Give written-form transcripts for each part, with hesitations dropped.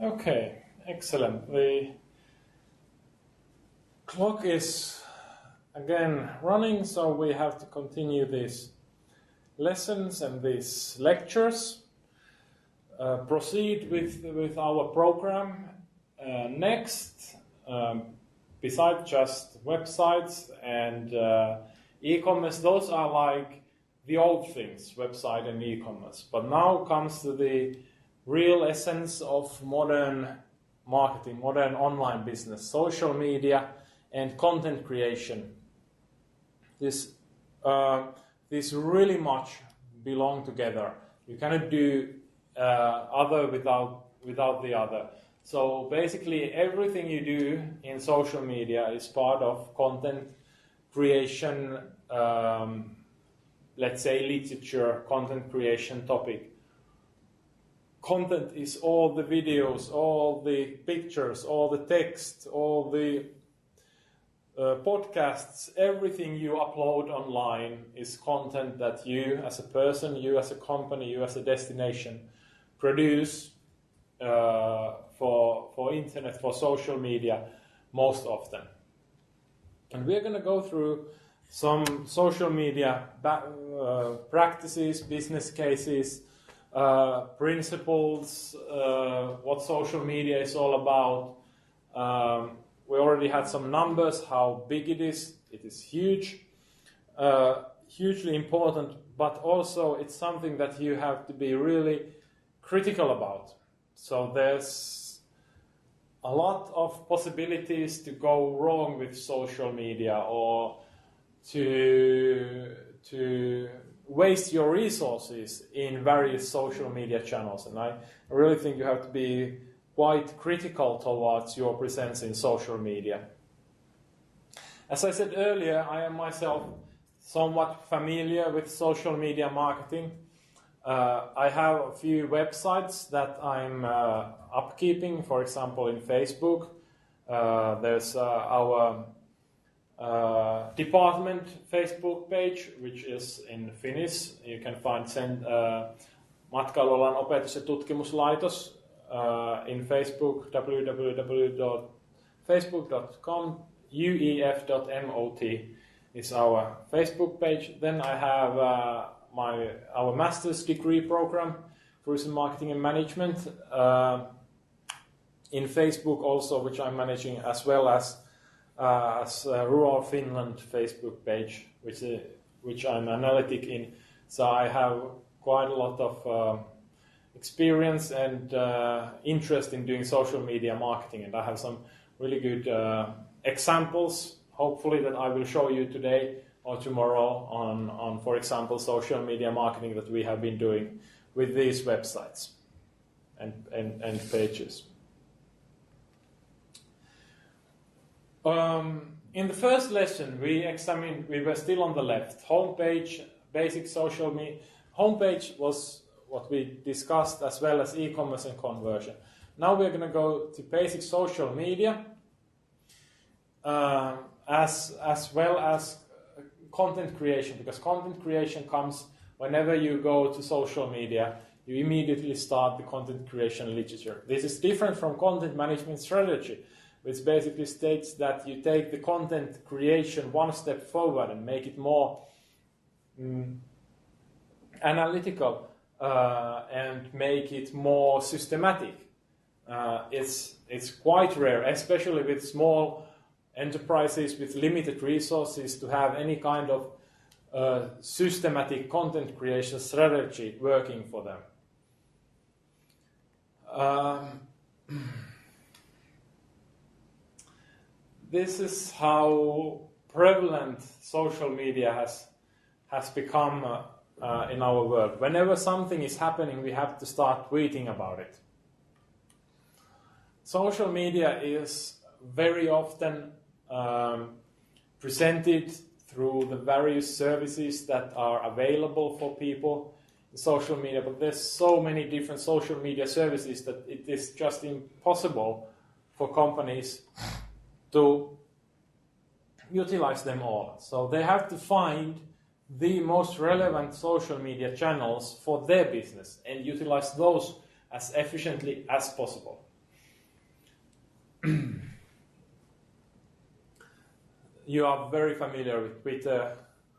Okay, excellent. The clock is again running, so we have to continue these lessons and these lectures. Proceed with our program. Next, besides just websites and e-commerce, those are like the old things, website and e-commerce. But now comes to the real essence of modern marketing, modern online business, social media and content creation. This really much belong together. You cannot do other without the other. So basically everything you do in social media is part of content creation, let's say literature, content creation topic. Content is all the videos, all the pictures, all the text, all the podcasts, everything you upload online is content that you as a person, you as a company, you as a destination produce for internet, for social media most often. And we're going to go through some social media practices, business cases, principles, what social media is all about. We already had some numbers, how big it is. It is huge, hugely important, but also it's something that you have to be really critical about. So there's a lot of possibilities to go wrong with social media or to waste your resources in various social media channels. And I really think you have to be quite critical towards your presence in social media. As I said earlier, I am myself somewhat familiar with social media marketing. I have a few websites that I'm upkeeping, for example in Facebook. There's our department Facebook page, which is in Finnish. You can find Matkailualan opetus- ja tutkimuslaitos in Facebook, www.facebook.com, uef.mot is our Facebook page. Then I have our master's degree program, Tourism Marketing and Management, in Facebook also, which I'm managing, as well as Rural Finland Facebook page, which I'm analytic in. So I have quite a lot of experience and interest in doing social media marketing, and I have some really good examples, hopefully, that I will show you today or tomorrow on, for example, social media marketing that we have been doing with these websites and pages. In the first lesson, we were still on the left, homepage, basic social media. Homepage was what we discussed, as well as e-commerce and conversion. Now we're going to go to basic social media, as well as content creation, because content creation comes whenever you go to social media, you immediately start the content creation literature. This is different from content management strategy, which basically states that you take the content creation one step forward and make it more analytical and make it more systematic. It's quite rare, especially with small enterprises with limited resources, to have any kind of systematic content creation strategy working for them. This is how prevalent social media has become in our world. Whenever something is happening, we have to start tweeting about it. Social media is very often presented through the various services that are available for people in social media, but there's so many different social media services that it is just impossible for companies to utilize them all. So they have to find the most relevant social media channels for their business and utilize those as efficiently as possible. You are very familiar with Twitter,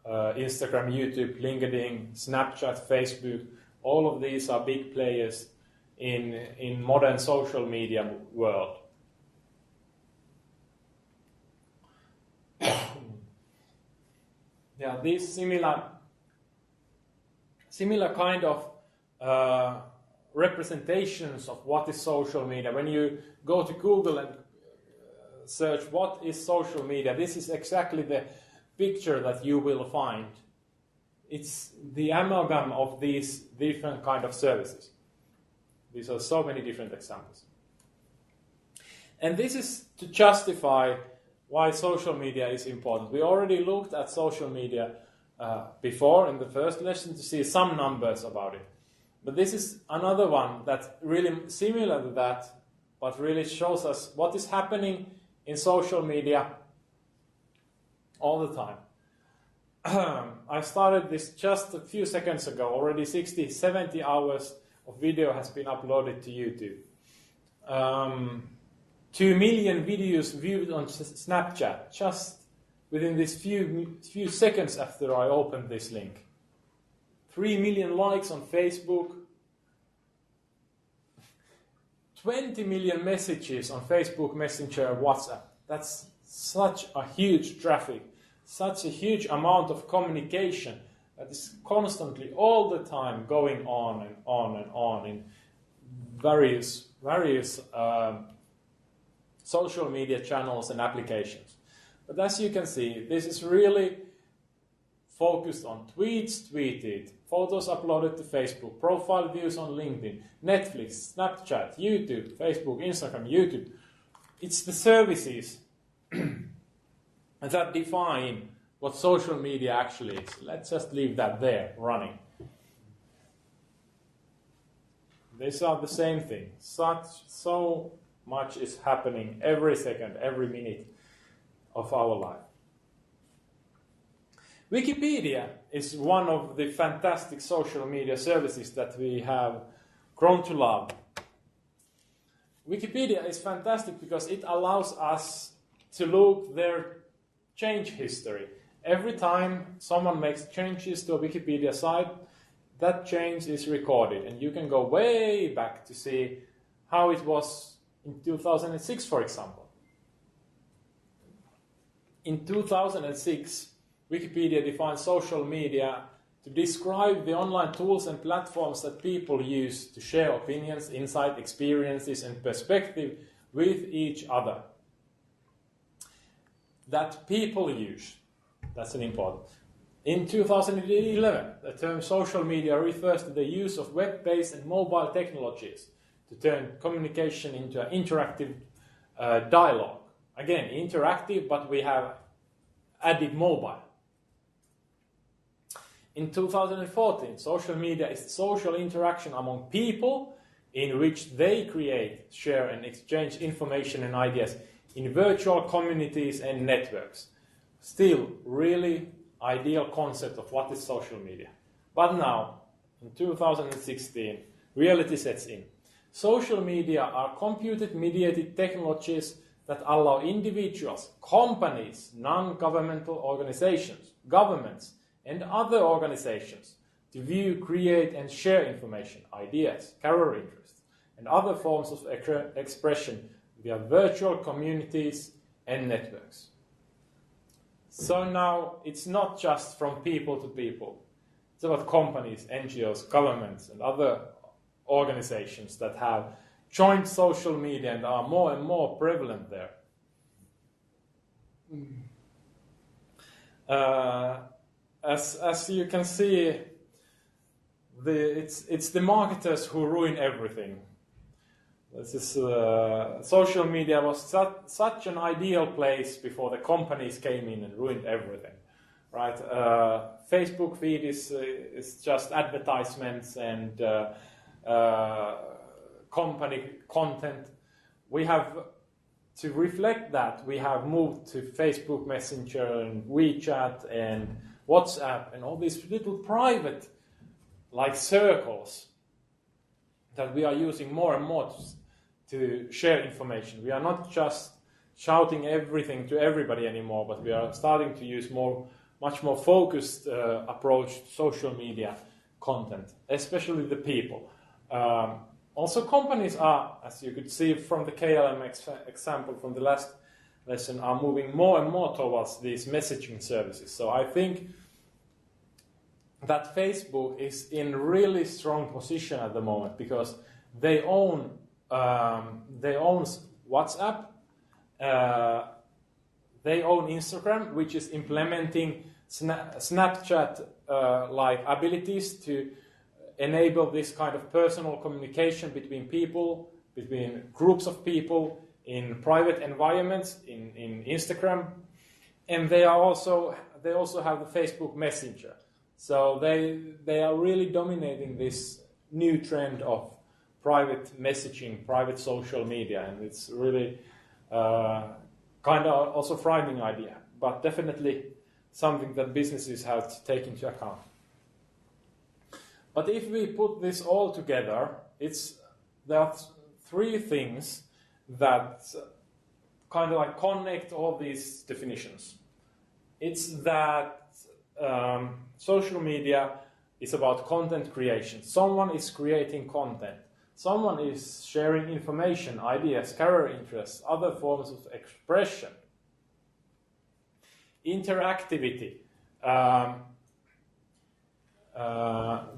Instagram, YouTube, LinkedIn, Snapchat, Facebook. All of these are big players in modern social media world. Yeah, these similar kind of representations of what is social media. When you go to Google and search what is social media, this is exactly the picture that you will find. It's the amalgam of these different kind of services. These are so many different examples. And this is to justify why social media is important. We already looked at social media before in the first lesson to see some numbers about it. But this is another one that's really similar to that, but really shows us what is happening in social media all the time. I started this just a few seconds ago. Already 60, 70 hours of video has been uploaded to YouTube. 2 million videos viewed on Snapchat just within this few seconds after I opened this link. 3 million likes on Facebook. 20 million messages on Facebook Messenger and WhatsApp. That's such a huge traffic, such a huge amount of communication that is constantly all the time going on and on and on in various social media channels and applications. But as you can see, this is really focused on tweets tweeted, photos uploaded to Facebook, profile views on LinkedIn, Netflix, Snapchat, YouTube, Facebook, Instagram, YouTube. It's the services that define what social media actually is. Let's just leave that there, running. These are the same thing. So much is happening every second, every minute of our life. Wikipedia is one of the fantastic social media services that we have grown to love. Wikipedia is fantastic because it allows us to look their change history. Every time someone makes changes to a Wikipedia site, that change is recorded, and you can go way back to see how it was in 2006, for example. In 2006, Wikipedia defined social media to describe the online tools and platforms that people use to share opinions, insight, experiences, and perspective with each other. That people use, that's an important. In 2011, the term social media refers to the use of web-based and mobile technologies to turn communication into an interactive dialogue. Again, interactive, but we have added mobile. In 2014, social media is social interaction among people in which they create, share, and exchange information and ideas in virtual communities and networks. Still, really ideal concept of what is social media. But now, in 2016, reality sets in. Social media are computer-mediated technologies that allow individuals, companies, non-governmental organizations, governments, and other organizations to view, create, and share information, ideas, career interests, and other forms of expression via virtual communities and networks. So now it's not just from people to people. It's about companies, NGOs, governments, and other organizations that have joined social media and are more and more prevalent there. As you can see, it's the marketers who ruin everything. This is social media was such an ideal place before the companies came in and ruined everything, right? Facebook feed is just advertisements and company content. We have to reflect that. We have moved to Facebook Messenger and WeChat and WhatsApp and all these little private like circles that we are using more and more to share information. We are not just shouting everything to everybody anymore, but we are starting to use much more focused approach to social media content, especially the people. Also, companies are, as you could see from the KLM example from the last lesson, are moving more and more towards these messaging services. So I think that Facebook is in really strong position at the moment because they own WhatsApp, they own Instagram, which is implementing Snapchat like abilities to enable this kind of personal communication between people, between groups of people in private environments in Instagram, and they also have the Facebook Messenger. So they are really dominating this new trend of private messaging, private social media, and it's really kind of also frightening idea, but definitely something that businesses have to take into account. But if we put this all together, there are three things that kind of like connect all these definitions. It's that social media is about content creation. Someone is creating content. Someone is sharing information, ideas, career interests, other forms of expression. Interactivity.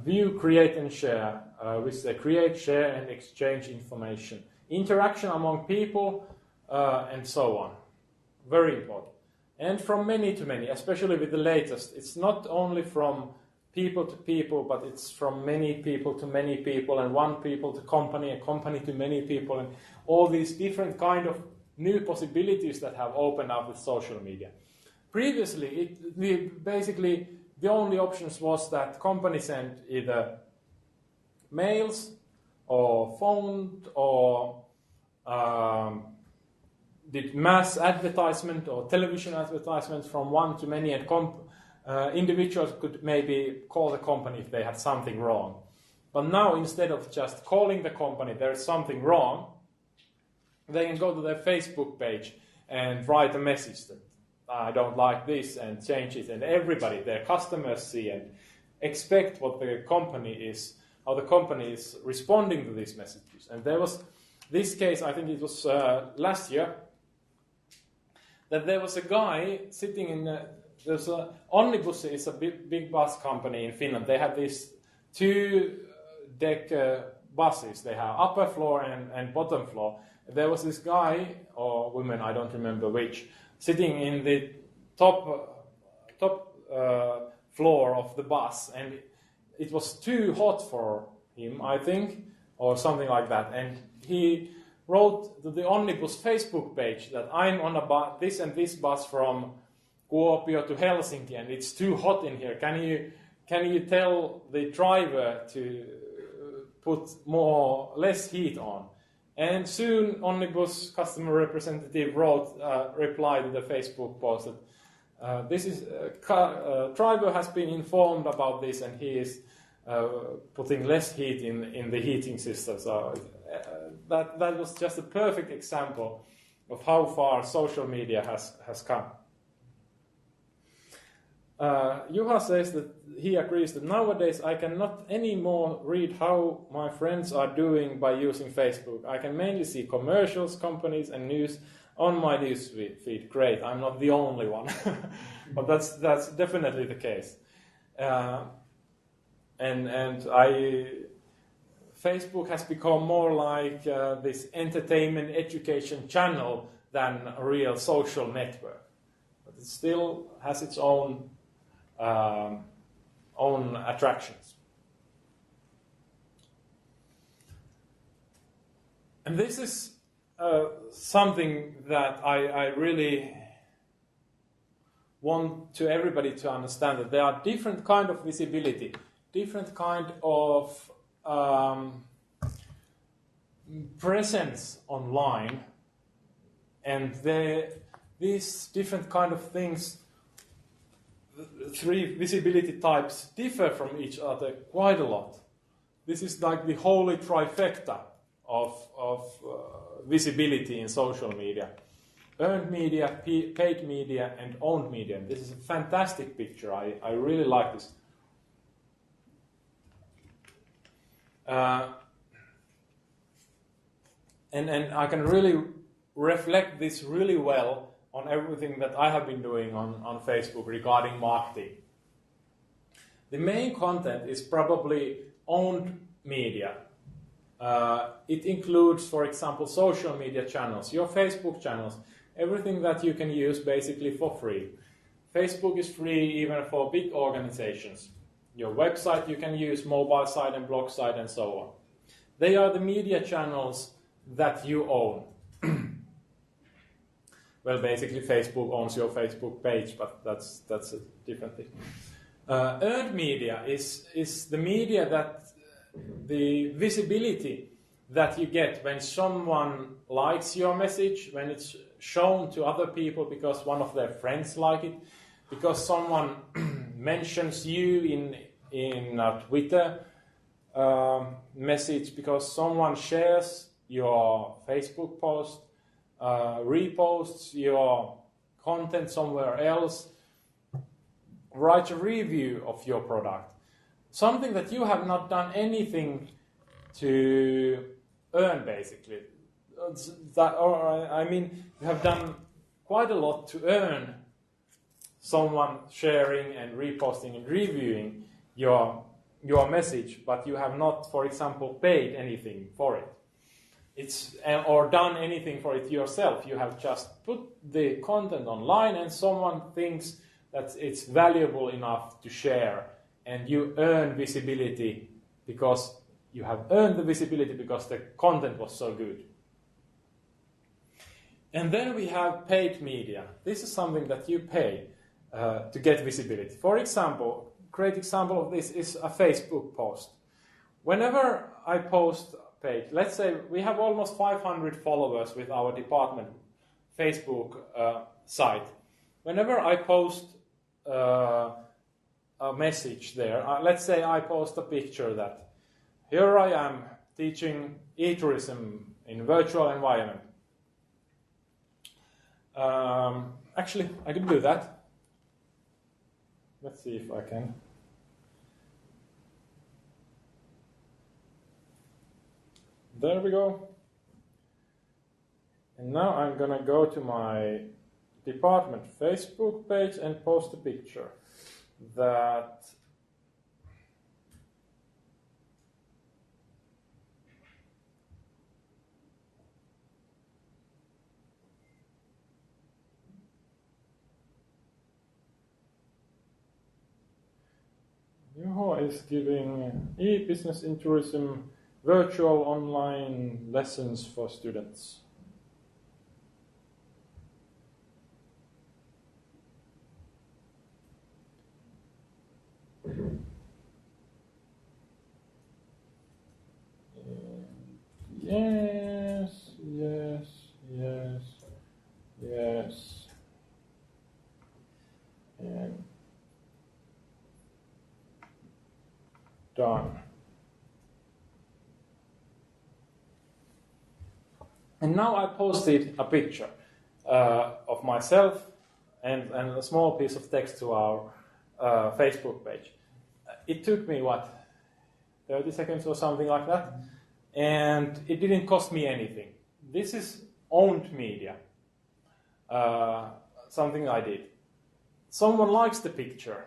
View, create, and share. Which they create, share, and exchange information. Interaction among people, and so on. Very important. And from many to many, especially with the latest. It's not only from people to people, but it's from many people to many people, and one people to company, a company to many people, and all these different kind of new possibilities that have opened up with social media. Previously, basically the only options was that companies sent either mails or phone or did mass advertisement or television advertisements from one to many, and individuals could maybe call the company if they had something wrong. But now, instead of just calling the company, there is something wrong, they can go to their Facebook page and write a message that I don't like this, and change it, and everybody, their customers, see and expect what the company is, how the company is responding to these messages. And there was this case, I think it was last year, that there was a guy sitting in there's a Omnibus is a big bus company in Finland. They have these two-deck buses. They have upper floor and bottom floor. There was this guy or woman, I don't remember which, sitting in the top floor of the bus, and it was too hot for him, I think, or something like that. And he wrote to the Omnibus Facebook page that I'm on this and this bus from Kuopio to Helsinki, and it's too hot in here. Can you tell the driver to put less heat on? And soon Omnibus customer representative replied to the Facebook post that this is driver has been informed about this, and he is putting less heat in the heating system. So that was just a perfect example of how far social media has come. Juha says that he agrees that nowadays I cannot anymore read how my friends are doing by using Facebook. I can mainly see commercials, companies, and news on my news feed. Great, I'm not the only one, but that's definitely the case. Facebook has become more like this entertainment education channel than a real social network, but it still has its own attractions. And this is something that I really want to everybody to understand, that there are different kind of visibility, different kind of presence online, and these different kind of things, three visibility types, differ from each other quite a lot. This is like the holy trifecta visibility in social media. Earned media, paid media, and owned media. This is a fantastic picture. I really like this. And I can really reflect this really well on everything that I have been doing on Facebook regarding marketing. The main content is probably owned media. It includes, for example, social media channels, your Facebook channels, everything that you can use basically for free. Facebook is free even for big organizations. Your website you can use, mobile site and blog site and so on. They are the media channels that you own. Well, basically Facebook owns your Facebook page, but that's a different thing. Earned media is the media that the visibility that you get when someone likes your message, when it's shown to other people because one of their friends like it, because someone mentions you in a Twitter message, because someone shares your Facebook post, reposts your content somewhere else, writes a review of your product. Something that you have not done anything to earn, basically. You have done quite a lot to earn someone sharing and reposting and reviewing your message, but you have not, for example, paid anything for it. Or done anything for it yourself. You have just put the content online and someone thinks that it's valuable enough to share, and you earn visibility because you have earned the visibility because the content was so good. And then we have paid media. This is something that you pay to get visibility. For example, great example of this is a Facebook post. Whenever I post a page, let's say we have almost 500 followers with our department Facebook site. Whenever I post a message there, let's say I post a picture that here I am teaching e-tourism in virtual environment. Actually, I can do that. Let's see if I can. There we go. And now I'm gonna go to my department Facebook page and post a picture that Juho is giving e-business in tourism virtual online lessons for students. Yes, yes, yes, yes. And done. And now I posted a picture of myself and a small piece of text to our Facebook page. It took me, 30 seconds or something like that? And it didn't cost me anything. This is owned media, something I did. Someone likes the picture.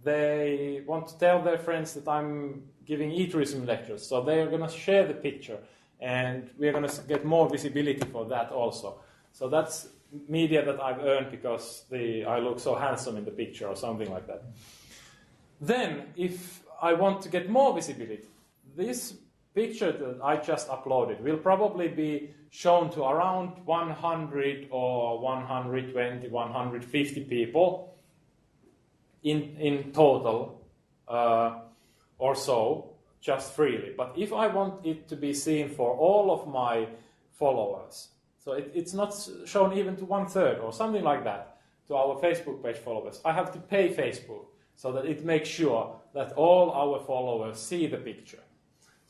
They want to tell their friends that I'm giving e-tourism lectures, so they are going to share the picture, and we're going to get more visibility for that also. So that's media that I've earned because I look so handsome in the picture or something like that. Then, if I want to get more visibility, this picture that I just uploaded will probably be shown to around 100 or 120, 150 people in total or so, just freely. But if I want it to be seen for all of my followers, so it's not shown even to 1/3 or something like that to our Facebook page followers, I have to pay Facebook so that it makes sure that all our followers see the picture.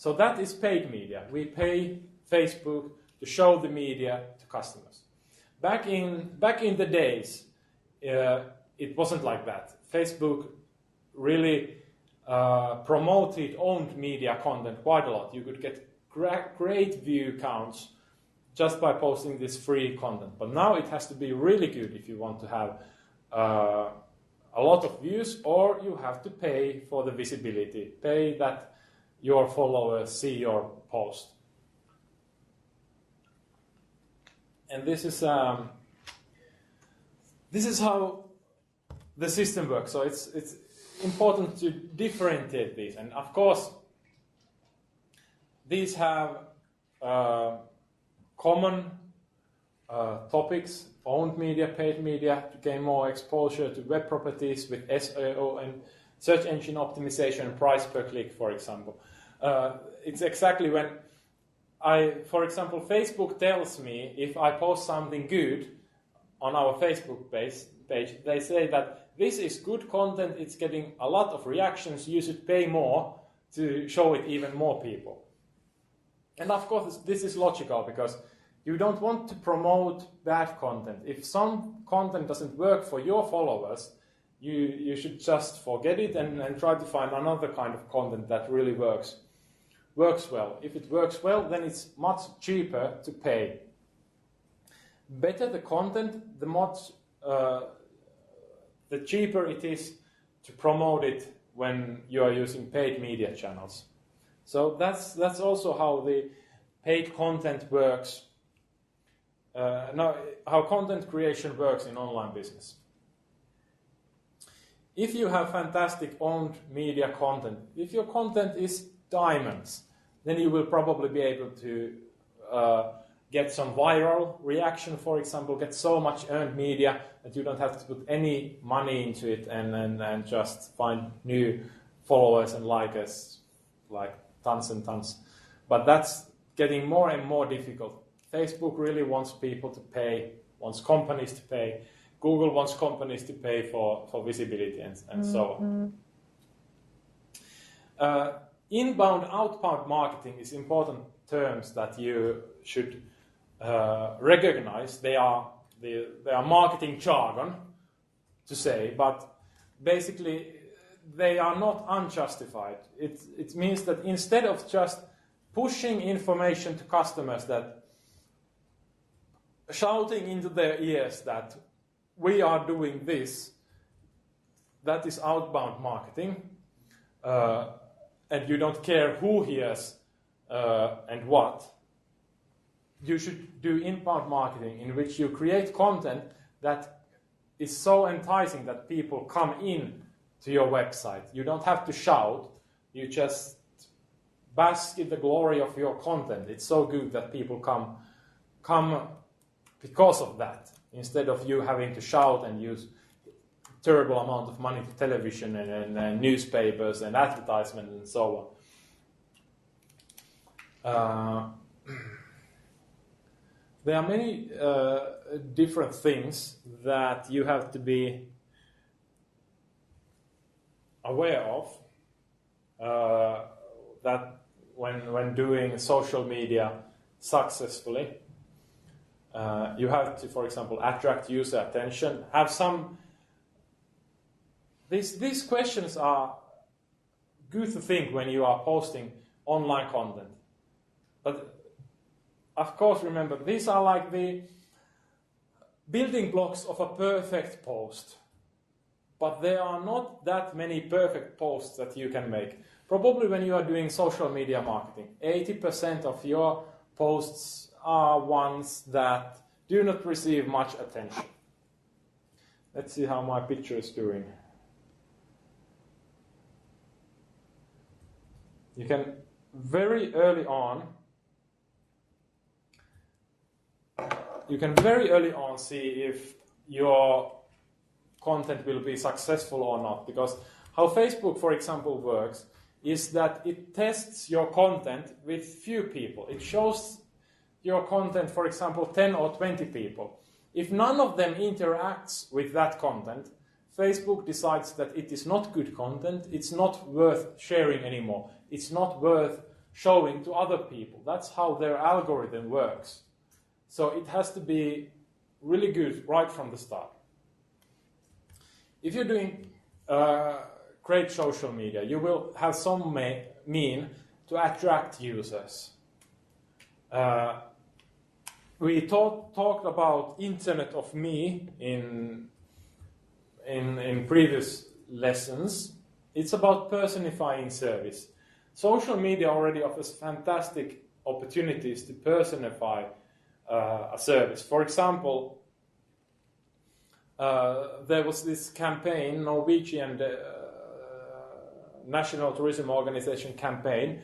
So that is paid media. We pay Facebook to show the media to customers. Back in the days, it wasn't like that. Facebook really promoted owned media content quite a lot. You could get great view counts just by posting this free content. But now it has to be really good if you want to have a lot of views, or you have to pay for the visibility, pay that your followers see your post. And this is how the system works. So it's important to differentiate these. And of course, these have common topics: owned media, paid media, to gain more exposure to web properties with SEO and search engine optimization and price per click, for example. It's exactly when for example, Facebook tells me if I post something good on our Facebook page, they say that this is good content, it's getting a lot of reactions, you should pay more to show it even more people. And of course, this is logical, because you don't want to promote bad content. If some content doesn't work for your followers, you should just forget it and try to find another kind of content that really works well. If it works well, then it's much cheaper to pay. Better the content, the cheaper it is to promote it when you are using paid media channels. So that's also how the paid content works. Now, how content creation works in online business. If you have fantastic owned media content, if your content is diamonds, then you will probably be able to get some viral reaction, for example, get so much earned media that you don't have to put any money into it and just find new followers and likers, like tons and tons. But that's getting more and more difficult. Facebook really wants people to pay, wants companies to pay. Google wants companies to pay for visibility and so on. Inbound, outbound marketing is important terms that you should recognize. They are marketing jargon to say, but basically they are not unjustified. It means that instead of just pushing information to customers, that shouting into their ears that we are doing this, that is outbound marketing, and you don't care who hears and what. You should do inbound marketing, in which you create content that is so enticing that people come in to your website. You don't have to shout, you just bask in the glory of your content. It's so good that people come because of that, instead of you having to shout and use terrible amount of money to television and newspapers and advertisement and so on. There are many different things that you have to be aware of that when doing social media successfully. You have to, for example, attract user attention. Have some. These questions are good to think when you are posting online content. But of course, remember, these are like the building blocks of a perfect post. But there are not that many perfect posts that you can make. Probably when you are doing social media marketing, 80% of your posts are ones that do not receive much attention. Let's see how my picture is doing. You can very early on see if your content will be successful or not, because how Facebook, for example, works is that it tests your content with few people. It shows your content, for example, 10 or 20 people. If none of them interacts with that content, Facebook decides that it is not good content, it's not worth sharing anymore, it's not worth showing to other people. That's how their algorithm works. So it has to be really good right from the start. If you're doing great social media, you will have some mean to attract users. We talked about Internet of Me in previous lessons. It's about personifying service. Social media already offers fantastic opportunities to personify a service. For example, there was this campaign, Norwegian National Tourism Organization campaign,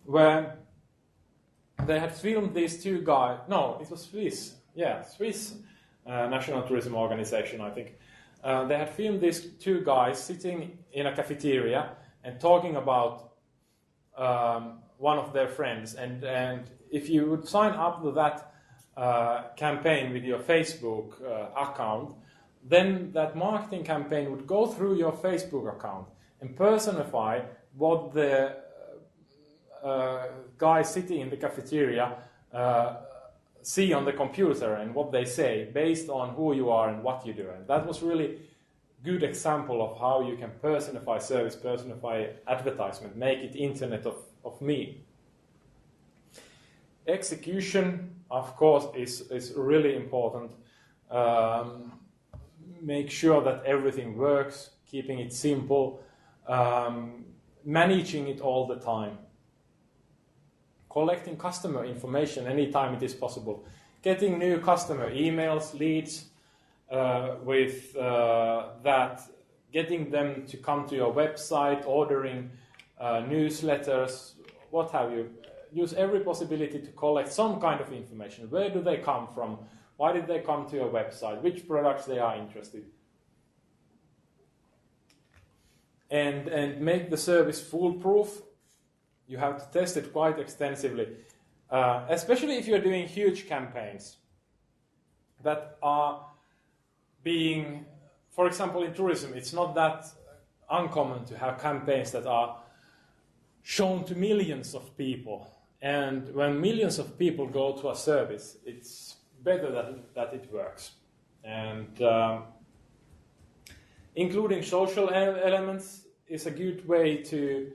where they had filmed these two guys. No, it was Swiss. Yeah, Swiss National Tourism Organization, I think. They had filmed these two guys sitting in a cafeteria and talking about one of their friends. And if you would sign up to that campaign with your Facebook account, then that marketing campaign would go through your Facebook account and personify what the guys sitting in the cafeteria see on the computer and what they say based on who you are and what you do. And that was really good example of how you can personify service, personify advertisement, make it Internet of Me. Execution, of course, is really important. Make sure that everything works, keeping it simple, managing it all the time, collecting customer information anytime it is possible, getting new customer emails, leads, with that, getting them to come to your website, ordering newsletters, what have you. Use every possibility to collect some kind of information. Where do they come from? Why did they come to your website? Which products they are interested in? And make the service foolproof. You have to test it quite extensively, especially if you're doing huge campaigns that are being, for example, in tourism, it's not that uncommon to have campaigns that are shown to millions of people. And when millions of people go to a service, it's better that it works. And including social elements is a good way to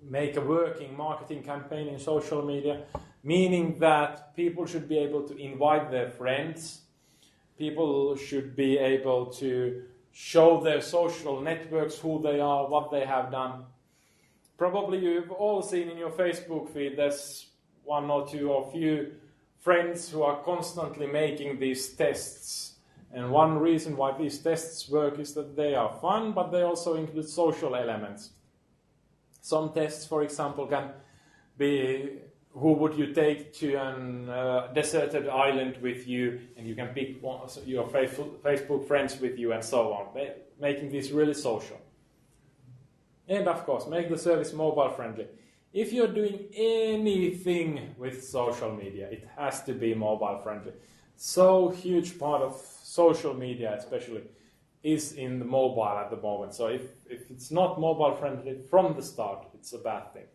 make a working marketing campaign in social media, meaning that people should be able to invite their friends, people should be able to show their social networks who they are, what they have done. Probably you've all seen in your Facebook feed there's one or two or few friends who are constantly making these tests. And one reason why these tests work is that they are fun, but they also include social elements. Some tests, for example, can be who would you take to a deserted island with you, and you can pick your Facebook friends with you and so on, making this really social. And of course, make the service mobile friendly. If you're doing anything with social media, it has to be mobile friendly. So huge part of social media especially is in the mobile at the moment. So if it's not mobile friendly from the start, it's a bad thing.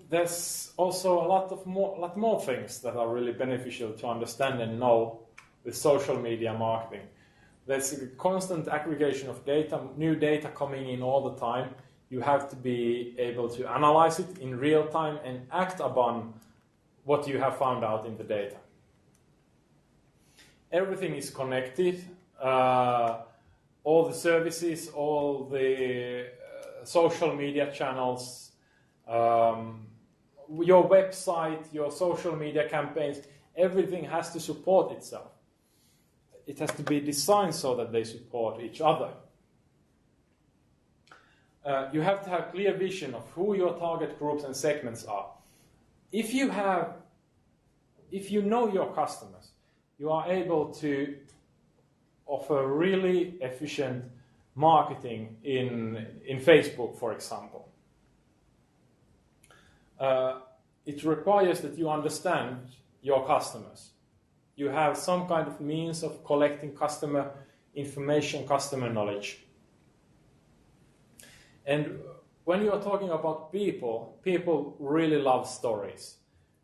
There's also a lot more things that are really beneficial to understand and know with social media marketing. There's a constant aggregation of data, new data coming in all the time. You have to be able to analyze it in real time and act upon what you have found out in the data. Everything is connected. All the services, all the social media channels, your website, your social media campaigns, everything has to support itself. It has to be designed so that they support each other. You have to have clear vision of who your target groups and segments are. If you know your customers, you are able to offer really efficient marketing in Facebook, for example. It requires that you understand your customers. you have some kind of means of collecting customer information, customer knowledge. And when you are talking about people, people really love stories.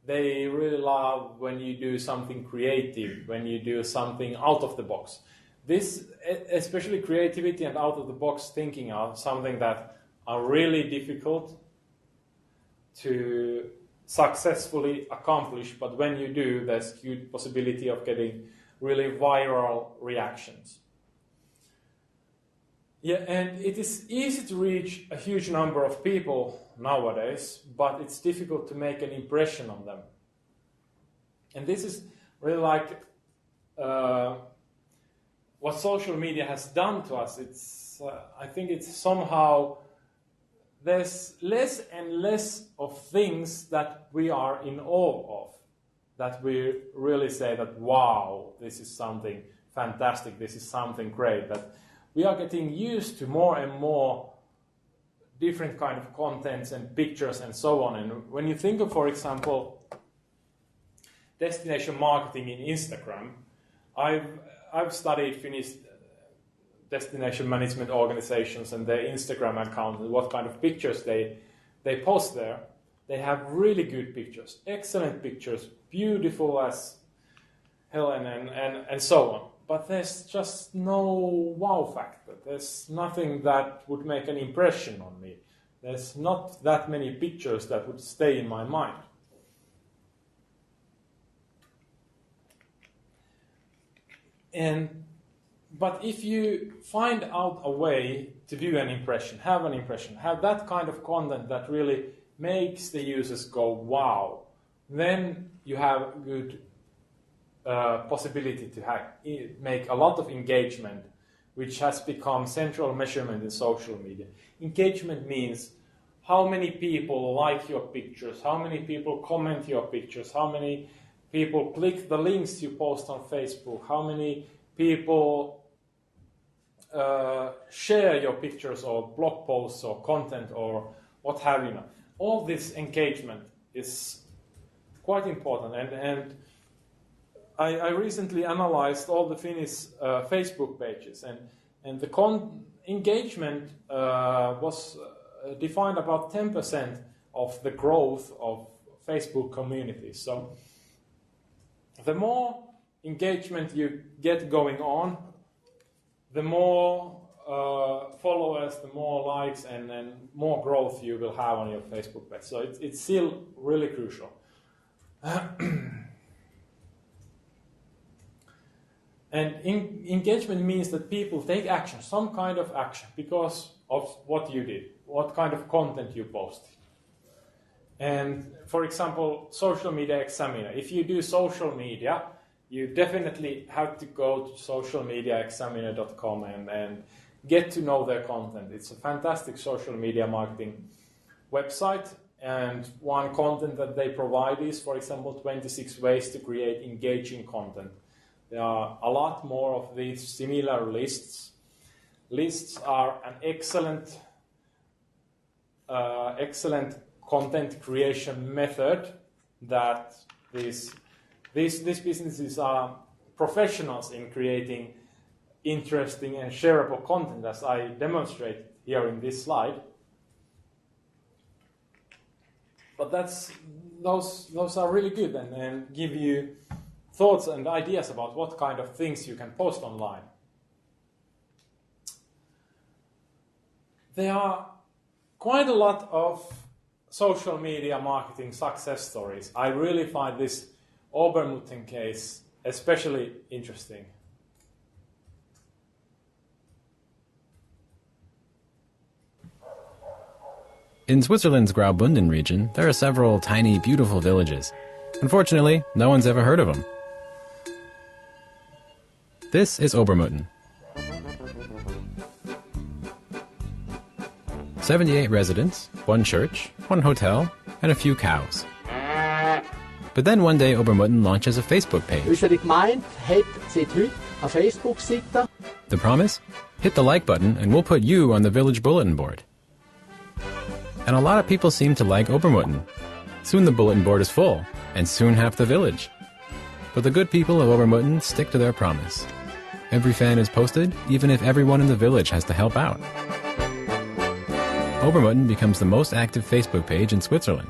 They really love when you do something creative, when you do something out of the box. This, especially creativity and out of the box thinking, are something that are really difficult to successfully accomplish, but when you do, there's huge possibility of getting really viral reactions. Yeah, and it is easy to reach a huge number of people nowadays, but it's difficult to make an impression on them. And this is really like what social media has done to us. It's, I think it's somehow, there's less and less of things that we are in awe of, that we really say that, wow, this is something fantastic, this is something great, that we are getting used to more and more different kind of contents and pictures and so on. And when you think of, for example, destination marketing in Instagram, I've studied Finnish destination management organizations and their Instagram account and what kind of pictures they post there. They have really good pictures, excellent pictures, beautiful as hell and so on. But there's just no wow factor. There's nothing that would make an impression on me. There's not that many pictures that would stay in my mind. But if you find out a way to do an impression, have that kind of content that really makes the users go wow, then you have good possibility to make a lot of engagement, which has become central measurement in social media. Engagement means how many people like your pictures, how many people comment your pictures, how many people click the links you post on Facebook, how many people share your pictures or blog posts or content or what have you. All this engagement is quite important, and I recently analyzed all the Finnish Facebook pages, and the engagement was defined about 10% of the growth of Facebook communities. So the more engagement you get going on, the more followers, the more likes, and more growth you will have on your Facebook page. So it's still really crucial. And engagement means that people take action, some kind of action, because of what you did, what kind of content you posted. And for example, social media examiner. If you do social media, you definitely have to go to socialmediaexaminer.com and get to know their content. It's a fantastic social media marketing website. And one content that they provide is, for example, 26 ways to create engaging content. There are a lot more of these similar lists. Lists are an excellent content creation method that these businesses are professionals in creating interesting and shareable content, as I demonstrate here in this slide. But those are really good and give you thoughts and ideas about what kind of things you can post online. There are quite a lot of social media marketing success stories. I really find this Obermutten case especially interesting. In Switzerland's Graubünden region, there are several tiny, beautiful villages. Unfortunately, no one's ever heard of them. This is Obermutten. 78 residents, 1 church, 1 hotel, and a few cows. But then one day Obermutten launches a Facebook page. Unsere Gemeinde hat seit heute eine Facebook-Seite. The promise? Hit the like button and we'll put you on the village bulletin board. And a lot of people seem to like Obermutten. Soon the bulletin board is full, and soon half the village. But the good people of Obermutten stick to their promise. Every fan is posted, even if everyone in the village has to help out. Obermutten becomes the most active Facebook page in Switzerland.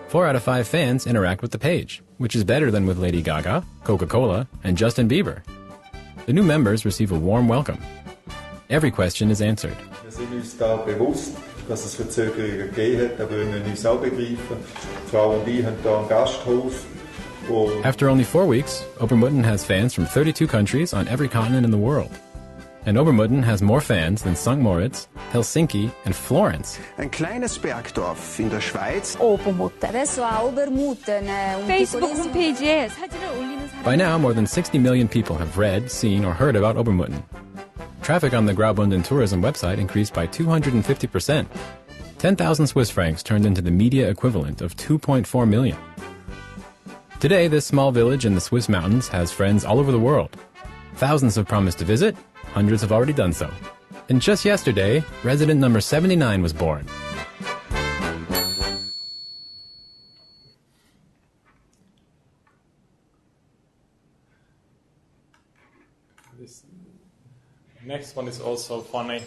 4 out of 5 fans interact with the page, which is better than with Lady Gaga, Coca-Cola, and Justin Bieber. The new members receive a warm welcome. Every question is answered. Wir sind uns da bewusst, dass es Verzögerungen gegeben hat, aber wir müssen uns auch begreifen. Die Frau und ich haben hier ein Gasthaus. After only 4 weeks, Obermutten has fans from 32 countries on every continent in the world. And Obermutten has more fans than St. Moritz, Helsinki, and Florence. Ein kleines Bergdorf in der Schweiz. Obermutten. Facebook 홈페이지에 사진을 올리는 사람. By now, more than 60 million people have read, seen, or heard about Obermutten. Traffic on the Graubünden tourism website increased by 250%. 10,000 Swiss francs turned into the media equivalent of 2.4 million. Today, this small village in the Swiss mountains has friends all over the world. Thousands have promised to visit, hundreds have already done so. And just yesterday, resident number 79 was born. This next one is also funny.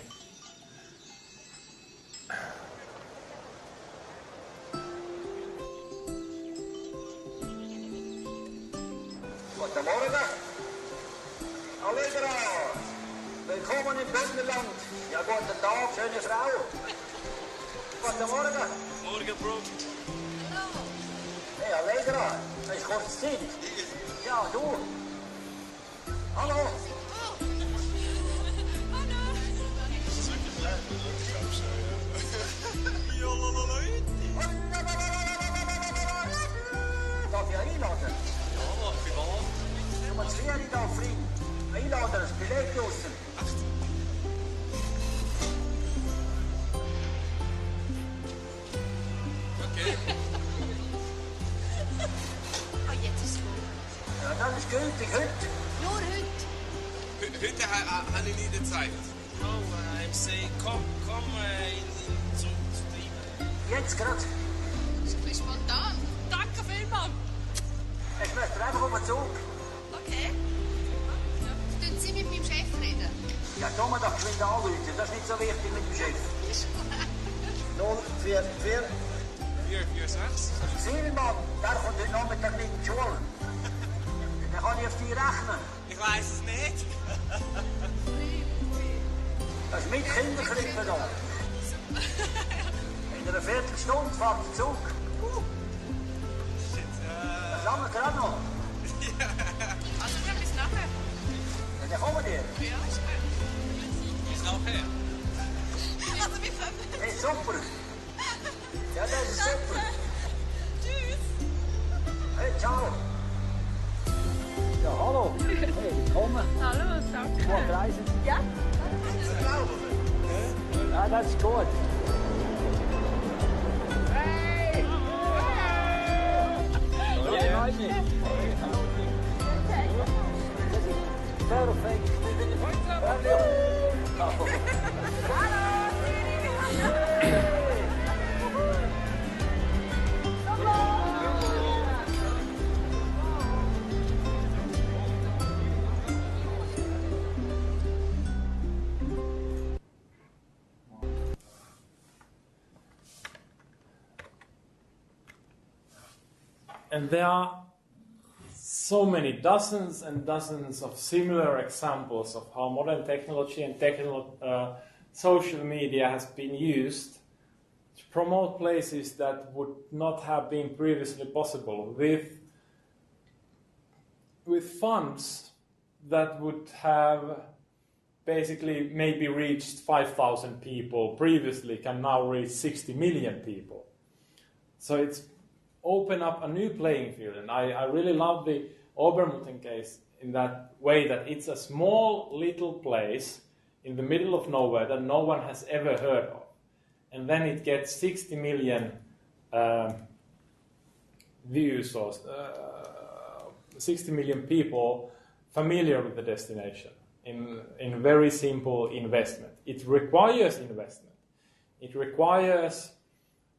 Guten Morgen. Allegra. Willkommen im Bündnerland. Ja, guten Tag, schöne Frau. Guten Morgen. Morgen, Bro. Hey, Allegra. Ist kurz Zeit? Ja, du. Hallo. Darf ich einladen? Ja, privat. Du musst Vieri da, Freund. Einladen, das Billett draussen. Okay. Jetzt ist es gut. Ja, das ist gültig heute. Nur heute. Heute habe ich nicht Zeit. No, I'm saying komm zu ihm. Jetzt gerade. Das ist ein bisschen spontan. Danke vielmals. Ich möchte einfach um den Zug. Okay. Tun Sie mit meinem Chef reden? Ja, tu mir doch geschwind anrufen. Das ist nicht so wichtig mit dem Chef. Ist gut. 044 446. Silbermann, der kommt heute Nachmittag nicht in die Schule. Dann kann ich auf die rechnen. Ich weiß es nicht. Das ist mit Kinderkrippe da. In einer Viertelstunde fährt der Zug. Das lange gerade noch. Also, wir bis nachher. Ja, dann kommen wir. Ja, ist gut. Bis nachher. Also, wir kommen. Hey, super. Ja, das ist super. Tschüss. Hey, ciao. Ja, hallo. Hey, willkommen. Hallo, danke. Gut reisen. Ja? Ja, das ist gut. Hey! Ja, nein, nicht. Perfekt. And there are so many, dozens and dozens of similar examples of how modern technology and social media has been used to promote places that would not have been previously possible with funds that would have basically maybe reached 5,000 people previously can now reach 60 million people. So it's open up a new playing field, and I really love the Obermutten case in that way, that it's a small little place in the middle of nowhere that no one has ever heard of, and then it gets 60 million views or 60 million people familiar with the destination in very simple investment. It requires investment. It requires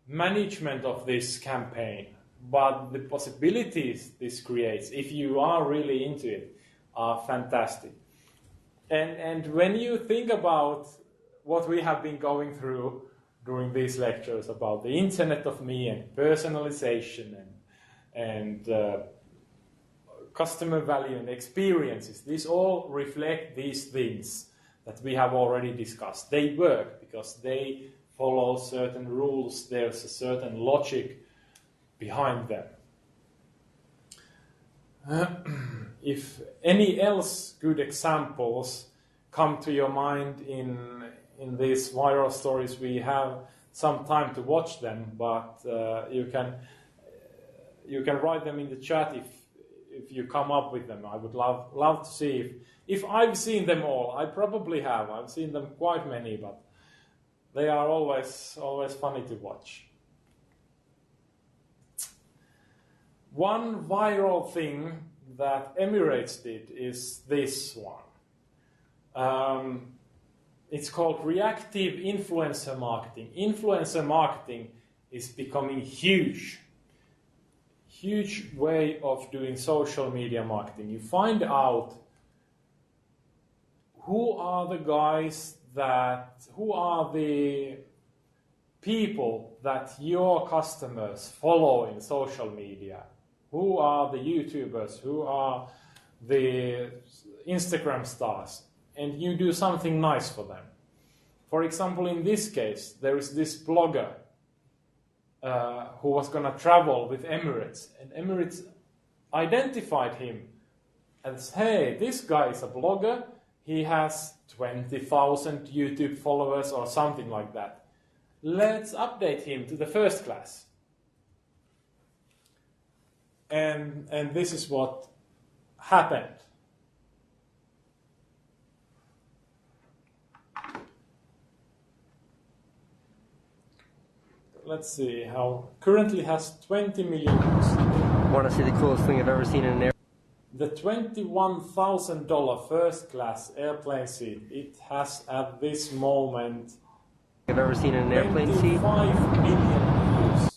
management of this campaign, but the possibilities this creates, if you are really into it, are fantastic. And when you think about what we have been going through during these lectures about the Internet of Me and personalization and customer value and experiences, these all reflect these things that we have already discussed. They work because they follow certain rules. There's a certain logic behind them. If any else good examples come to your mind in these viral stories, we have some time to watch them, but you can write them in the chat if you come up with them. I would love to see if I've seen them all. I probably have. I've seen them quite many, but they are always funny to watch. One viral thing that Emirates did is this one. It's called reactive influencer marketing. Influencer marketing is becoming huge way of doing social media marketing. You find out who are the people that your customers follow in social media. Who are the YouTubers? Who are the Instagram stars? And you do something nice for them. For example, in this case, there is this blogger who was going to travel with Emirates, and Emirates identified him as, hey, this guy is a blogger, he has 20,000 YouTube followers or something like that. Let's update him to the first class. And this is what happened. Let's see how currently has 20 million views. Want to see the coolest thing I've ever seen in an air? The $21,000 first class airplane seat, it has at this moment I've ever seen in an airplane seat. 25 million views.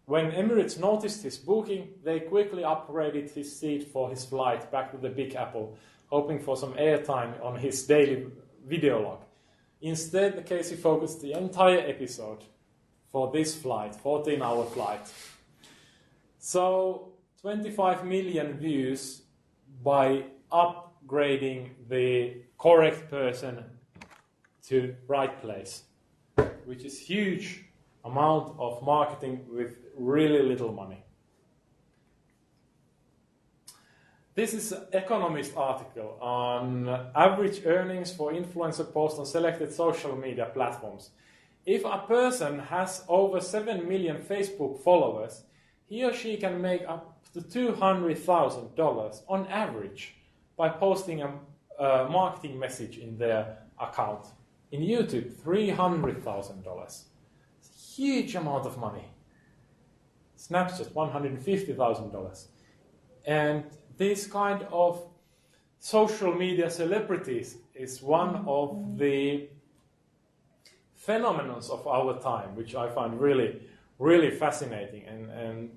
When Emirates noticed his booking, they quickly upgraded his seat for his flight back to the Big Apple, hoping for some airtime on his daily video log. Instead, the Casey focused the entire episode for this flight, 14-hour flight. So, 25 million views by upgrading the correct person to right place, which is huge amount of marketing with really little money. This is an Economist article on average earnings for influencer posts on selected social media platforms. If a person has over 7 million Facebook followers, he or she can make up to $200,000 on average by posting a marketing message in their account. In YouTube, $300,000. It's a huge amount of money. Snapchat, $150,000. And this kind of social media celebrities is one of the phenomena of our time, which I find really, really fascinating. And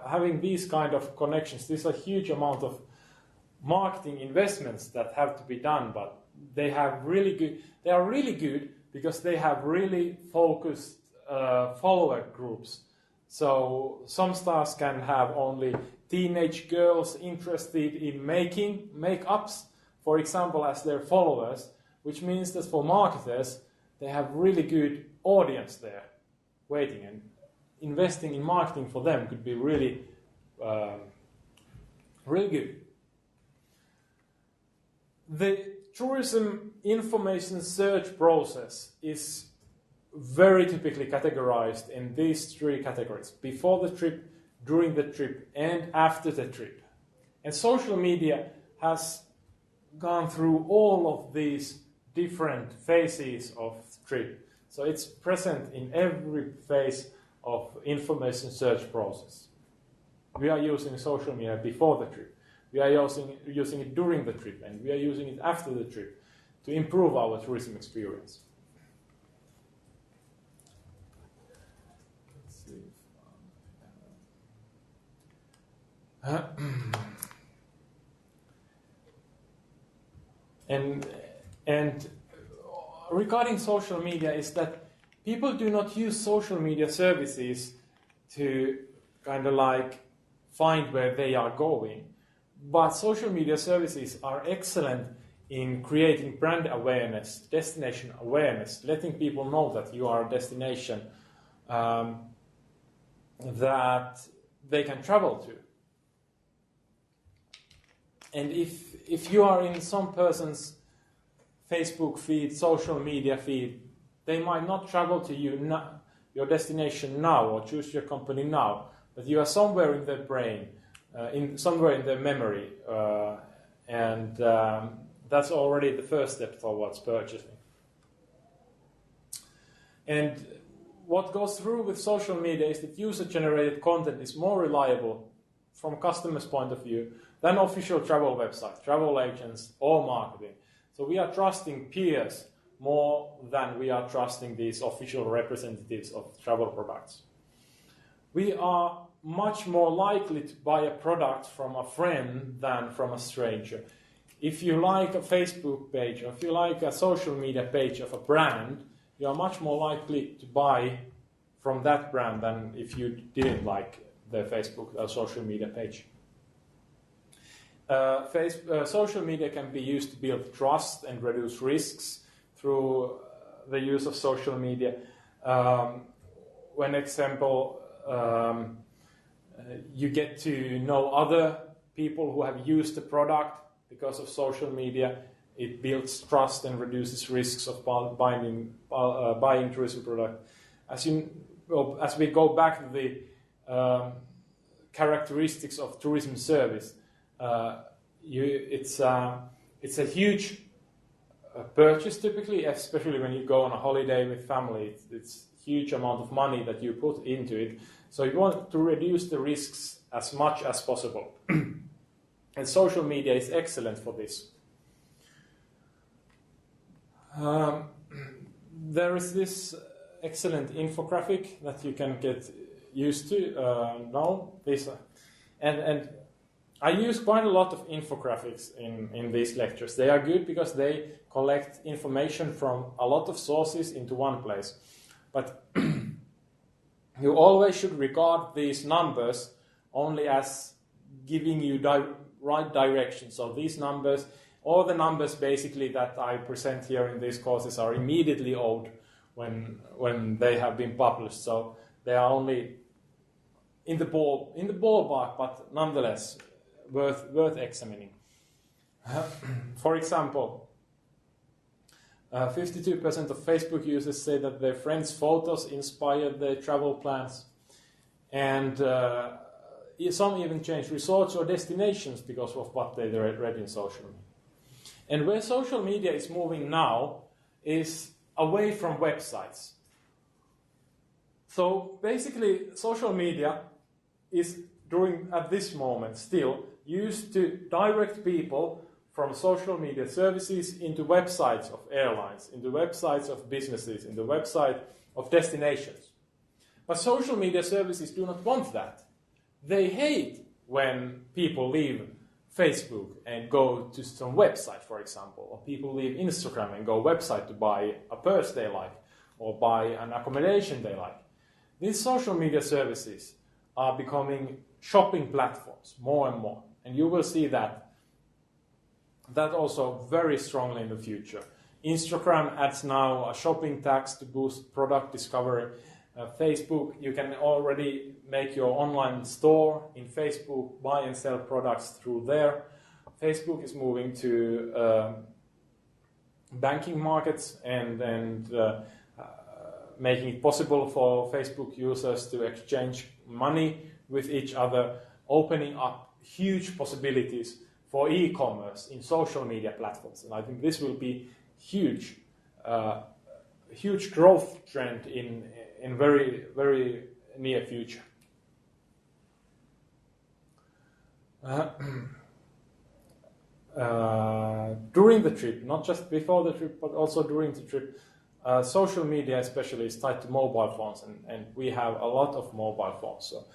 having these kind of connections, there's a huge amount of marketing investments that have to be done, but they are really good because they have really focused follower groups. So some stars can have only teenage girls interested in making makeups, for example, as their followers, which means that for marketers, they have really good audience there waiting, and investing in marketing for them could be really, really good. The tourism information search process is very typically categorized in these three categories: before the trip, during the trip, and after the trip. And social media has gone through all of these different phases of the trip. So it's present in every phase of information search process. We are using social media before the trip. We are using it during the trip, and we are using it after the trip to improve our tourism experience. And regarding social media is that people do not use social media services to kind of like find where they are going. But social media services are excellent in creating brand awareness, destination awareness, letting people know that you are a destination that they can travel to. And if you are in some person's Facebook feed, social media feed, they might not travel to your destination now or choose your company now, but you are somewhere in their brain, somewhere in their memory, and that's already the first step towards purchasing. And what goes through with social media is that user-generated content is more reliable from customers' point of view than official travel websites, travel agents, or marketing. So we are trusting peers more than we are trusting these official representatives of travel products. We are much more likely to buy a product from a friend than from a stranger. If you like a Facebook page, or if you like a social media page of a brand, you are much more likely to buy from that brand than if you didn't like the Facebook or social media page. Social media can be used to build trust and reduce risks through the use of social media. When example, you get to know other people who have used the product because of social media. It builds trust and reduces risks of buying tourism product. As we go back to the characteristics of tourism service, it's a huge purchase typically, especially when you go on a holiday with family. It's a huge amount of money that you put into it. So you want to reduce the risks as much as possible. And social media is excellent for this. There is this excellent infographic that you can get used to now. And I use quite a lot of infographics in these lectures. They are good because they collect information from a lot of sources into one place. But you always should regard these numbers only as giving you right direction. So these numbers, all the numbers basically that I present here in these courses are immediately old when they have been published. So they are only in the ballpark, but nonetheless worth examining. For example, 52% of Facebook users say that their friends' photos inspired their travel plans, and some even change resorts or destinations because of what they read in social media. And where social media is moving now is away from websites. So basically, social media is at this moment still used to direct people from social media services into websites of airlines, into websites of businesses, into websites of destinations. But social media services do not want that. They hate when people leave Facebook and go to some website, for example, or people leave Instagram and go website to buy a purse they like or buy an accommodation they like. These social media services are becoming shopping platforms more and more, and you will see that also very strongly in the future. Instagram adds now a shopping tax to boost product discovery. Facebook, you can already make your online store in Facebook, buy and sell products through there. Facebook is moving to banking markets and making it possible for Facebook users to exchange money with each other, opening up huge possibilities for e-commerce in social media platforms. And I think this will be huge growth trend in very, very near future. During the trip, not just before the trip, but also during the trip, social media especially is tied to mobile phones, and we have a lot of mobile phones. So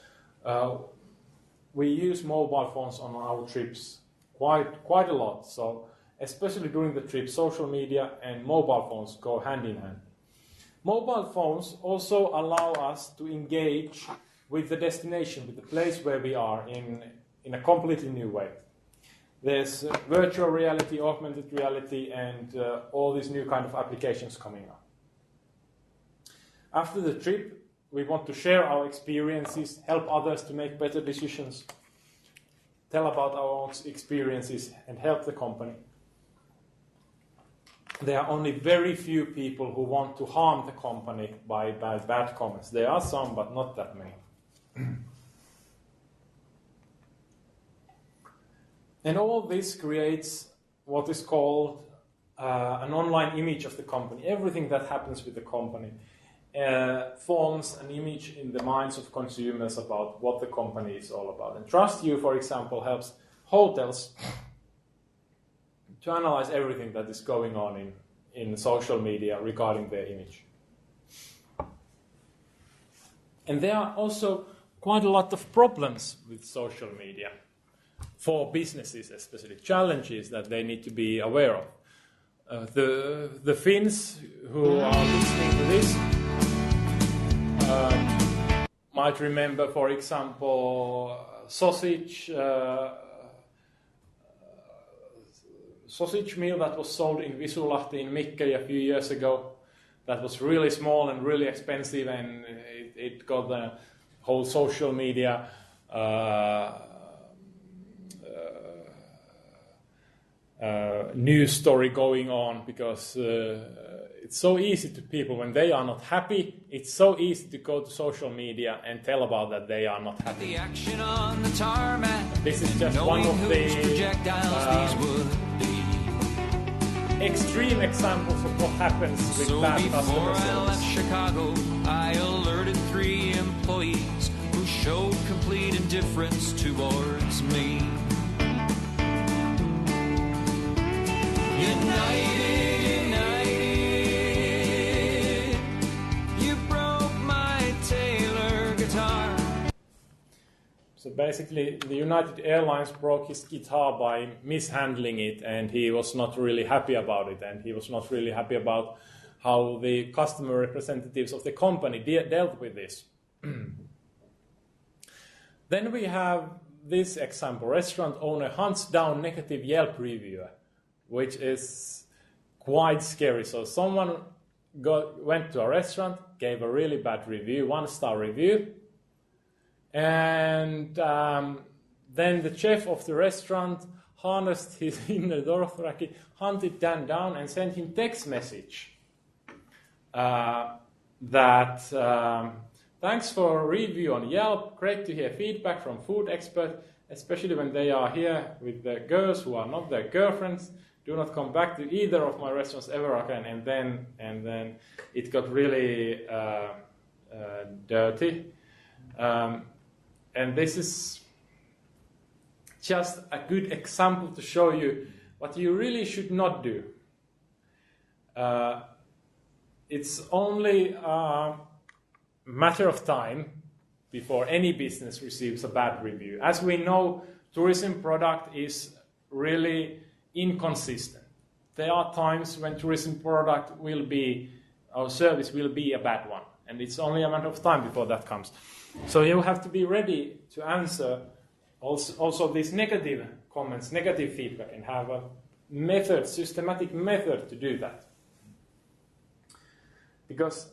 we use mobile phones on our trips quite a lot. So especially during the trip, social media and mobile phones go hand in hand. Mobile phones also allow us to engage with the destination, with the place where we are in a completely new way. There's virtual reality, augmented reality, and all these new kind of applications coming up. After the trip, we want to share our experiences, help others to make better decisions, tell about our own experiences, and help the company. There are only very few people who want to harm the company by bad comments. There are some, but not that many. And all this creates what is called an online image of the company. Everything that happens with the company forms an image in the minds of consumers about what the company is all about. And TrustYou, for example, helps hotels to analyze everything that is going on in social media regarding their image. And there are also quite a lot of problems with social media for businesses, especially challenges that they need to be aware of. The Finns who are listening to this might remember, for example, sausage meal that was sold in Visulahti in Mikkeli a few years ago. That was really small and really expensive, and it got the whole social media news story going on, because it's so easy to people when they are not happy. It's so easy to go to social media and tell about that they are not happy. The action on the tarmac. This is just one of the extreme examples of what happens with bad customer service. Before I left Chicago, I alerted 3 employees who showed complete indifference towards me. United, you broke my Taylor guitar. So basically, the United Airlines broke his guitar by mishandling it, and he was not really happy about it, and he was not really happy about how the customer representatives of the company dealt with this. Then we have this example: restaurant owner hunts down negative Yelp reviewer, which is quite scary. So someone went to a restaurant, gave a really bad review, 1-star review, and then the chef of the restaurant harnessed his inner Dothraki, hunted Dan down and sent him text message that thanks for a review on Yelp, great to hear feedback from food expert, especially when they are here with the girls who are not their girlfriends. Do not come back to either of my restaurants ever again. And then it got really dirty. And this is just a good example to show you what you really should not do. It's only a matter of time before any business receives a bad review. As we know, tourism product is really inconsistent. There are times when tourism product will be, our service will be a bad one, and it's only a matter of time before that comes. So you have to be ready to answer also these negative comments, negative feedback, and have a method, systematic method to do that. Because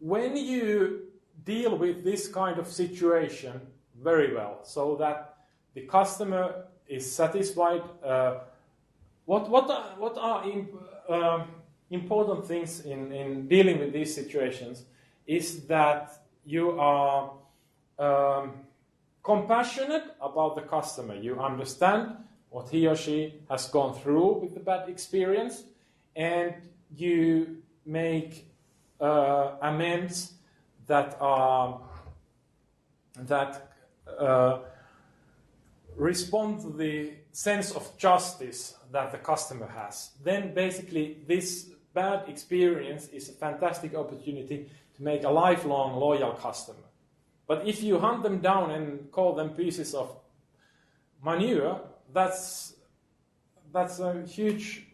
when you deal with this kind of situation very well, so that the customer is satisfied, what are important things in dealing with these situations is that you are compassionate about the customer. You understand what he or she has gone through with the bad experience, and you make amends that respond to the sense of justice that the customer has. Then basically this bad experience is a fantastic opportunity to make a lifelong loyal customer. But if you hunt them down and call them pieces of manure, that's a huge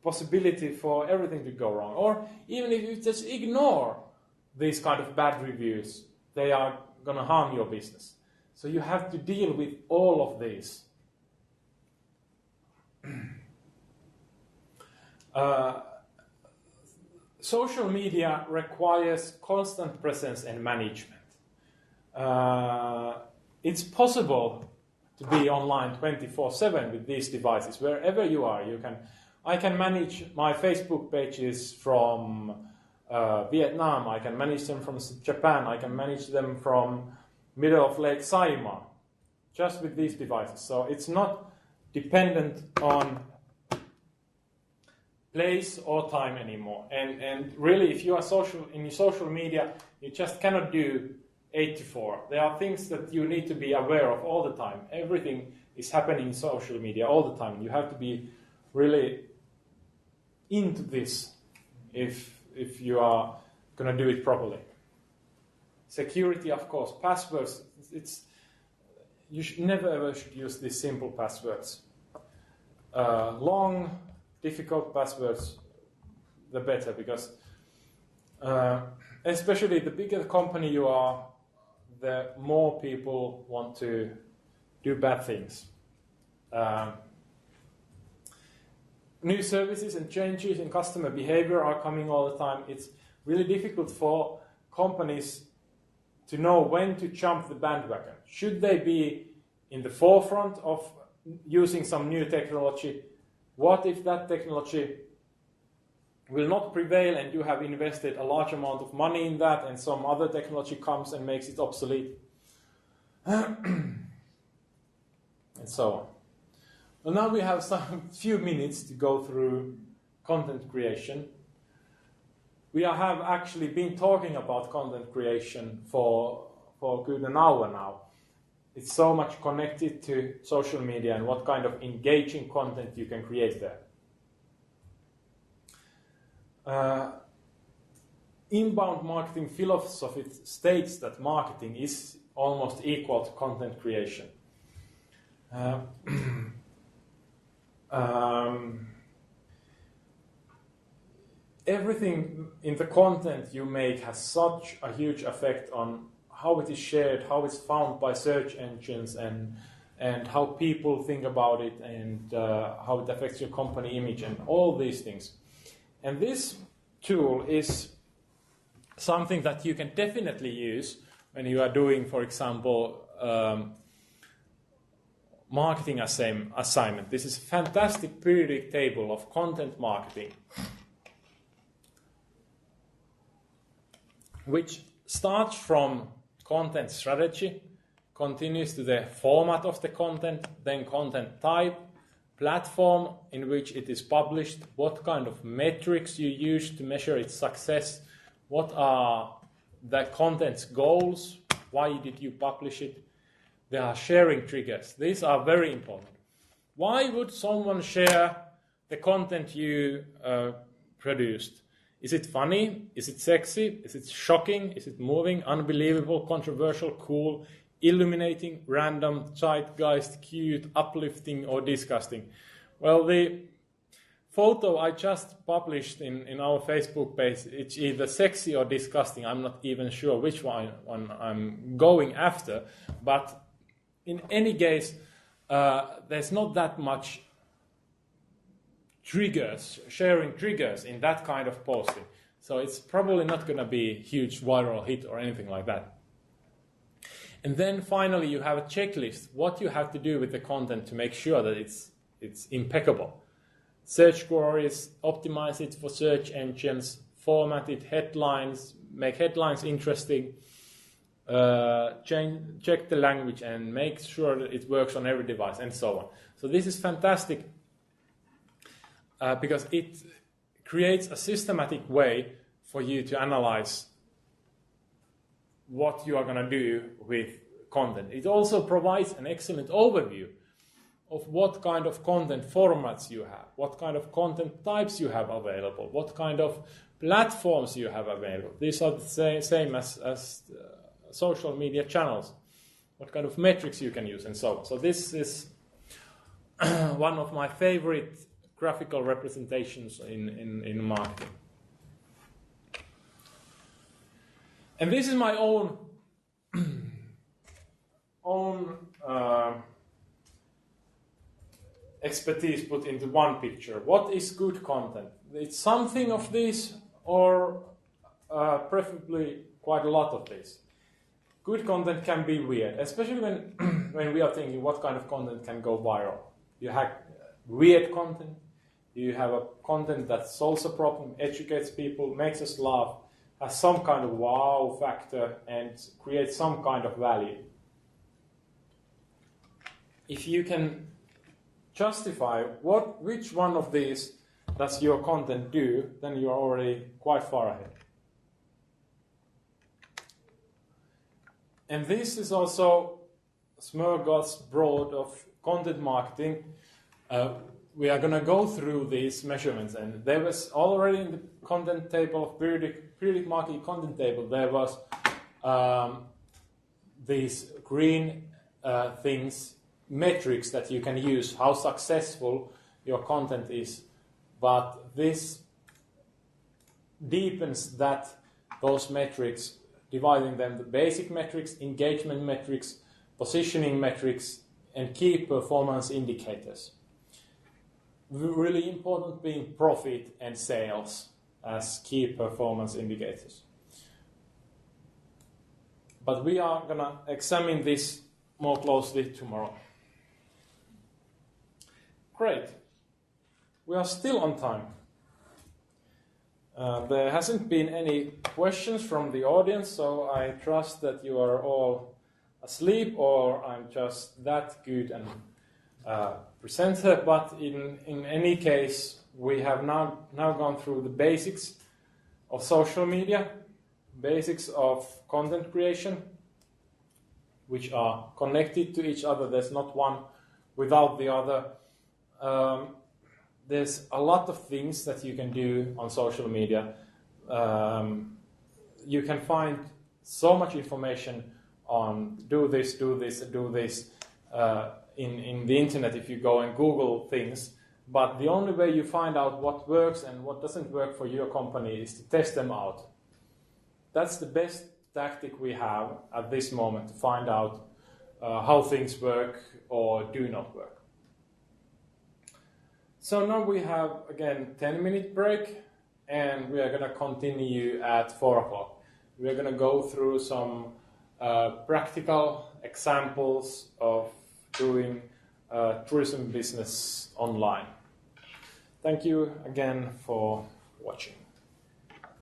possibility for everything to go wrong. Or even if you just ignore these kind of bad reviews, they are going to harm your business. So you have to deal with all of these. Social media requires constant presence and management. It's possible to be online 24/7 with these devices, wherever you are. I can manage my Facebook pages from Vietnam. I can manage them from Japan. I can manage them from middle of Lake Saimaa, just with these devices. So it's not dependent on place or time anymore. And really, if you are in social media, you just cannot do 8 to 4. There are things that you need to be aware of all the time. Everything is happening in social media all the time. You have to be really into this if you are going to do it properly. Security, of course. Passwords. You should never ever use these simple passwords. Long, difficult passwords, the better, because especially the bigger the company you are, the more people want to do bad things. New services and changes in customer behavior are coming all the time. It's really difficult for companies to know when to jump the bandwagon. Should they be in the forefront of using some new technology? What if that technology will not prevail and you have invested a large amount of money in that and some other technology comes and makes it obsolete? And so on. Well, now we have some few minutes to go through content creation. We have actually been talking about content creation for a good an hour now. It's so much connected to social media and what kind of engaging content you can create there. Inbound marketing philosophy states that marketing is almost equal to content creation. Everything in the content you make has such a huge effect on how it is shared, how it's found by search engines, and how people think about it, and how it affects your company image, and all these things. And this tool is something that you can definitely use when you are doing, for example, marketing assignment. This is a fantastic periodic table of content marketing, which starts from content strategy, continues to the format of the content, then content type, platform in which it is published, what kind of metrics you use to measure its success, what are the content's goals, why did you publish it. There are sharing triggers. These are very important. Why would someone share the content you produced? Is it funny? Is it sexy? Is it shocking? Is it moving, unbelievable, controversial, cool, illuminating, random, zeitgeist, cute, uplifting, or disgusting? Well, the photo I just published in our Facebook page, it's either sexy or disgusting. I'm not even sure which one I'm going after. But in any case, there's not that much sharing triggers in that kind of posting. So it's probably not going to be a huge viral hit or anything like that. And then finally you have a checklist, what you have to do with the content to make sure that it's impeccable. Search queries, optimize it for search engines, format it, headlines, make headlines interesting, check the language and make sure that it works on every device, and so on. So this is fantastic because it creates a systematic way for you to analyze what you are going to do with content. It also provides an excellent overview of what kind of content formats you have, what kind of content types you have available, what kind of platforms you have available. These are the same as social media channels. What kind of metrics you can use and so on. So this is one of my favorite graphical representations in marketing. And this is my own expertise put into one picture. What is good content? It's something of this, or preferably quite a lot of this. Good content can be weird, especially when we are thinking what kind of content can go viral. You have weird content, you have a content that solves a problem, educates people, makes us laugh, has some kind of wow factor, and creates some kind of value. If you can justify which one of these does your content do, then you're already quite far ahead. And this is also smorgasbord of content marketing. We are going to go through these measurements, and there was already in the content table of periodic marketing content table, there was these green things, metrics that you can use, how successful your content is. But this deepens those metrics, dividing them to basic metrics, engagement metrics, positioning metrics, and key performance indicators. Really important being profit and sales as key performance indicators. But we are going to examine this more closely tomorrow. Great. We are still on time. There hasn't been any questions from the audience, so I trust that you are all asleep, or I'm just that good and presenter. But in any case, we have now gone through the basics of social media, basics of content creation, which are connected to each other. There's not one without the other. There's a lot of things that you can do on social media. You can find so much information on do this in the internet if you go and Google things. But the only way you find out what works and what doesn't work for your company is to test them out. That's the best tactic we have at this moment to find out how things work or do not work. So now we have, again, 10-minute break, and we are going to continue at 4 o'clock. We are going to go through some practical examples of doing tourism business online. Thank you again for watching.